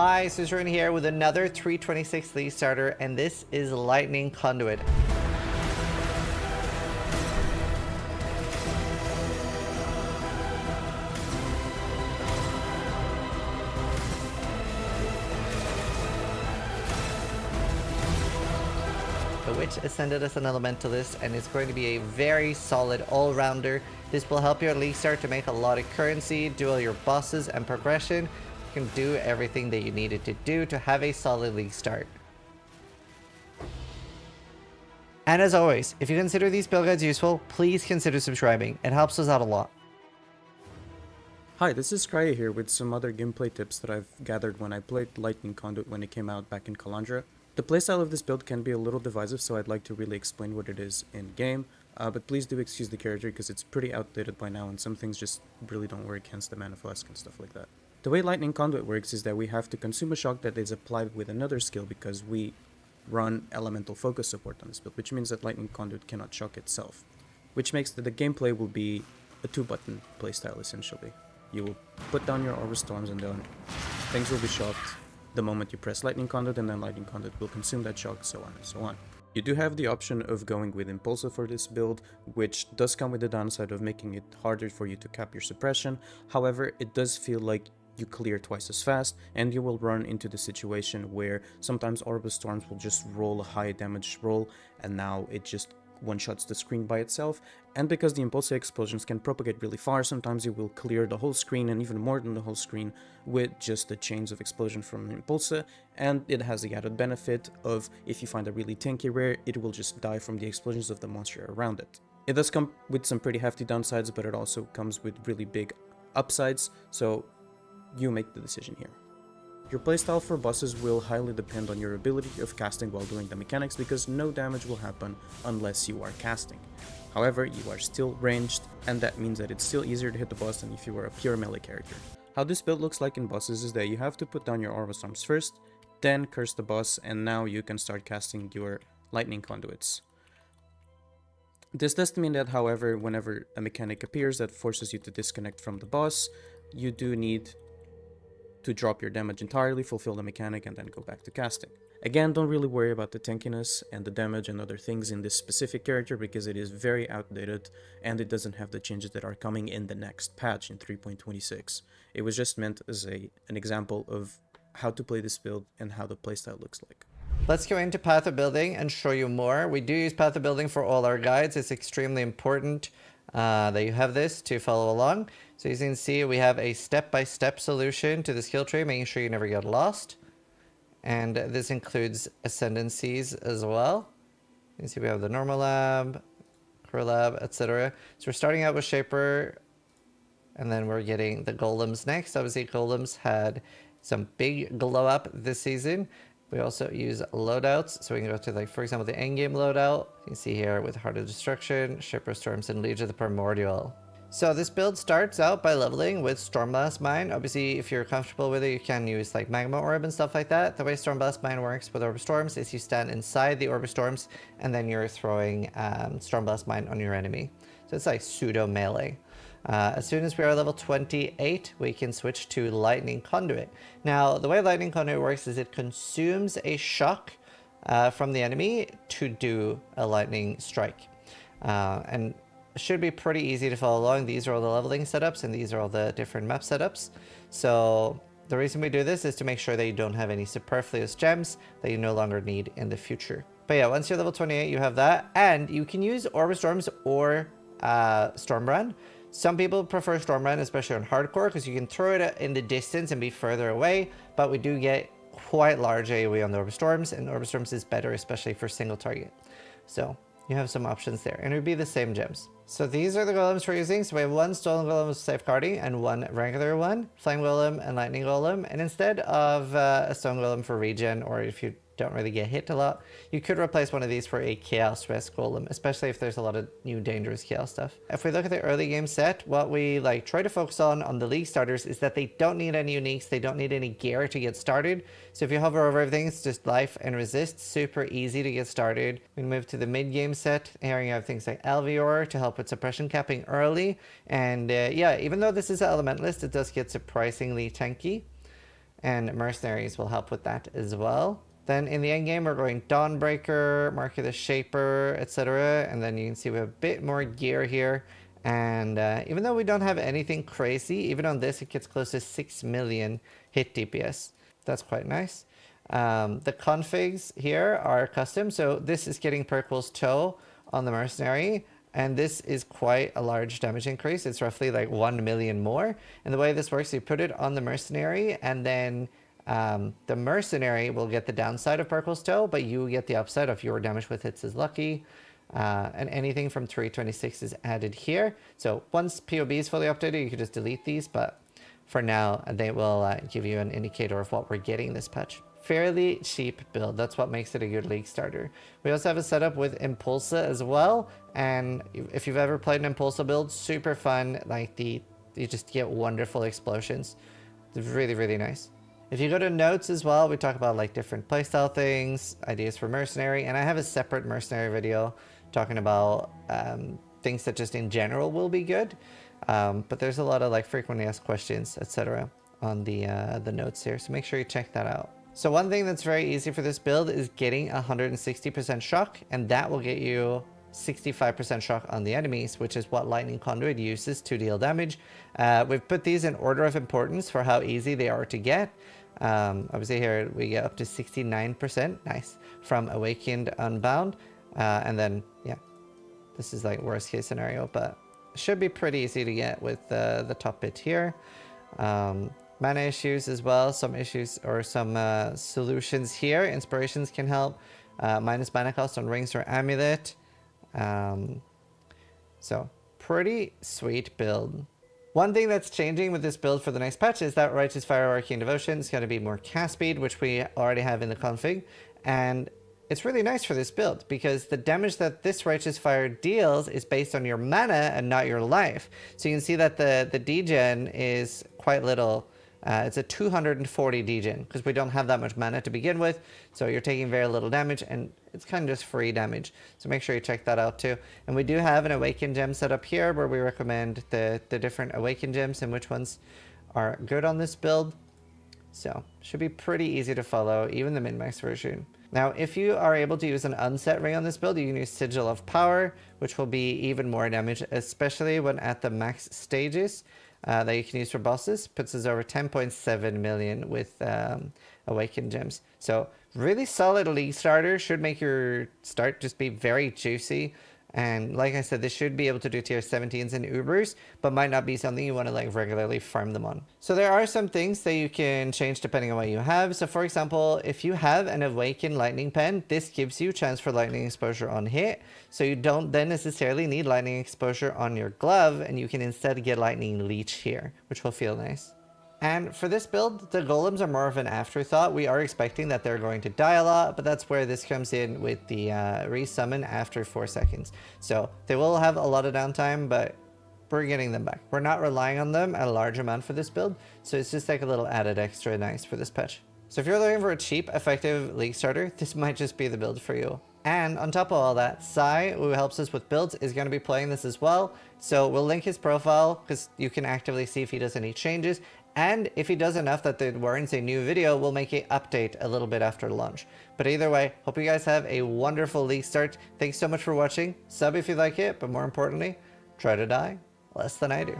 Hi, Zizaran here with another 3.26 League starter, and this is Lightning Conduit. The Witch ascended as an Elementalist and is going to be a very solid all-rounder. This will help your League start to make a lot of currency, do all your bosses and progression. You can do everything that you needed to do to have a solid League start. And as always, if you consider these build guides useful, please consider subscribing. It helps us out a lot. Hi, this is Krya here with some other gameplay tips that I've gathered when I played Lightning Conduit when it came out back in Kalandra. The playstyle of this build can be a little divisive, so I'd like to really explain what it is in-game, but please do excuse the character because it's pretty outdated by now and some things just really don't work against the Mana Flask and stuff like that. The way Lightning Conduit works is that we have to consume a shock that is applied with another skill because we run elemental focus support on this build, which means that Lightning Conduit cannot shock itself, which makes that the gameplay will be a two-button playstyle essentially. You will put down your Aura Storms and then things will be shocked the moment you press Lightning Conduit, and then Lightning Conduit will consume that shock, so on and so on. You do have the option of going with Impulsive for this build, which does come with the downside of making it harder for you to cap your suppression. However, it does feel like you clear twice as fast, and you will run into the situation where sometimes Orb Storms will just roll a high damage roll, and now it just one-shots the screen by itself. And because the impulsive explosions can propagate really far, sometimes you will clear the whole screen and even more than the whole screen with just the chains of explosion from Impulsa, and it has the added benefit of if you find a really tanky rare, it will just die from the explosions of the monster around it. It does come with some pretty hefty downsides, but it also comes with really big upsides, so you make the decision here. Your playstyle for bosses will highly depend on your ability of casting while doing the mechanics, because no damage will happen unless you are casting. However, you are still ranged, and that means that it's still easier to hit the boss than if you were a pure melee character. How this build looks like in bosses is that you have to put down your Aura Storms first, then curse the boss, and now you can start casting your Lightning Conduits. This does mean that, however, whenever a mechanic appears that forces you to disconnect from the boss, you do need to drop your damage entirely, fulfill the mechanic, and then go back to casting. Again, don't really worry about the tankiness and the damage and other things in this specific character because it is very outdated and it doesn't have the changes that are coming in the next patch in 3.26. It was just meant as an example of how to play this build and how the playstyle looks like. Let's go into Path of Building and show you more. We do use Path of Building for all our guides. It's extremely important that you have this to follow along. So as you can see, we have a step-by-step solution to the skill tree, making sure you never get lost. And this includes ascendancies as well. You can see we have the normal lab, Crow lab, etc. So we're starting out with Shaper, and then we're getting the golems next. Obviously, golems had some big glow up this season. We also use loadouts, so we can go to, like, for example, the endgame loadout. You can see here with Heart of Destruction, Shipper Storms, and Liege of the Primordial. So this build starts out by leveling with Stormblast Mine. Obviously, if you're comfortable with it, you can use like Magma Orb and stuff like that. The way Stormblast Mine works with Orb Storms is you stand inside the Orb Storms, and then you're throwing Stormblast Mine on your enemy. So it's like pseudo melee. As soon as we are level 28, we can switch to Lightning Conduit. Now, the way Lightning Conduit works is it consumes a shock from the enemy to do a lightning strike. And it should be pretty easy to follow along. These are all the leveling setups, and these are all the different map setups. So the reason we do this is to make sure that you don't have any superfluous gems that you no longer need in the future. But yeah, once you're level 28, you have that, and you can use Orb Storms or Stormbrand. Some people prefer Stormbrand, especially on hardcore, because you can throw it in the distance and be further away, but we do get quite large AoE on the Orb Storms, and Orb Storms is better, especially for single target. So you have some options there, and it would be the same gems. So these are the golems we're using. So we have one Stolen Golem with Safeguarding and one regular one, Flame Golem and Lightning Golem. And instead of a Stone Golem for regen, or if you don't really get hit a lot, you could replace one of these for a Chaos Rest Golem, especially if there's a lot of new dangerous Chaos stuff. If we look at the early game set, what we try to focus on the League starters is that they don't need any uniques, they don't need any gear to get started. So if you hover over everything, it's just life and resist, super easy to get started. We move to the mid game set. Here you have things like Alveor to help with suppression capping early. And yeah, even though this is an Elementalist, it does get surprisingly tanky. and Mercenaries will help with that as well. Then in the end game, we're going Dawnbreaker, Mark of the Shaper, etc. And then you can see we have a bit more gear here. And even though we don't have anything crazy, even on this, it gets close to 6 million hit DPS. That's quite nice. The configs here are custom. So this is getting Perkle's Toe on the Mercenary. And this is quite a large damage increase. It's roughly like 1 million more. And the way this works, you put it on the Mercenary, and then the Mercenary will get the downside of Perkle's Toe, but you get the upside of your damage with hits is lucky. And anything from 3.26 is added here. So once POB is fully updated, you can just delete these, but for now, they will give you an indicator of what we're getting this patch. Fairly cheap build. That's what makes it a good league starter. We also have a setup with Impulsa as well. And if you've ever played an Impulsa build, super fun. Like you just get wonderful explosions. It's really, really nice. If you go to notes as well, we talk about like different playstyle things, ideas for Mercenary, and I have a separate Mercenary video talking about things that just in general will be good. But there's a lot of like frequently asked questions, etc. on the notes here, so make sure you check that out. So one thing that's very easy for this build is getting 160% shock, and that will get you 65% shock on the enemies, which is what Lightning Conduit uses to deal damage. We've put these in order of importance for how easy they are to get. Obviously here we get up to 69%, nice, from Awakened Unbound. And then, yeah, this is like worst case scenario, but should be pretty easy to get with the top bit here. Mana issues as well, some issues or some solutions here. Inspirations can help. Minus mana cost on rings or amulet. So pretty sweet build. One thing that's changing with this build for the next patch is that Righteous Fire Arcane Devotion is going to be more cast speed, which we already have in the config. And it's really nice for this build because the damage that this Righteous Fire deals is based on your mana and not your life. So you can see that the degen is quite little. It's a 240 degen because we don't have that much mana to begin with. So you're taking very little damage and it's kind of just free damage. So make sure you check that out too. And we do have an Awakened Gem set up here where we recommend the different Awakened Gems and which ones are good on this build. So should be pretty easy to follow, even the min-max version. Now, if you are able to use an unset ring on this build, you can use Sigil of Power, which will be even more damage, especially when at the max stages that you can use for bosses. Puts us over 10.7 million with Awakened Gems. So really solid league starter. Should make your start just be very juicy. And like I said, this should be able to do tier 17s and Ubers, but might not be something you want to like regularly farm them on. So there are some things that you can change depending on what you have. So for example, if you have an Awakened Lightning Pen, this gives you chance for lightning exposure on hit. So you don't then necessarily need lightning exposure on your glove, and you can instead get Lightning Leech here, which will feel nice. And for this build, the golems are more of an afterthought. We are expecting that they're going to die a lot, but that's where this comes in with the resummon after 4 seconds. So they will have a lot of downtime, but we're getting them back. We're not relying on them a large amount for this build, so it's just like a little added extra nice for this patch. So if you're looking for a cheap, effective league starter, this might just be the build for you. And on top of all that, Sai, who helps us with builds, is going to be playing this as well. So we'll link his profile because you can actively see if he does any changes. And if he does enough that it warrants a new video, we'll make an update a little bit after launch. But either way, hope you guys have a wonderful league start. Thanks so much for watching. Sub if you like it, but more importantly, try to die less than I do.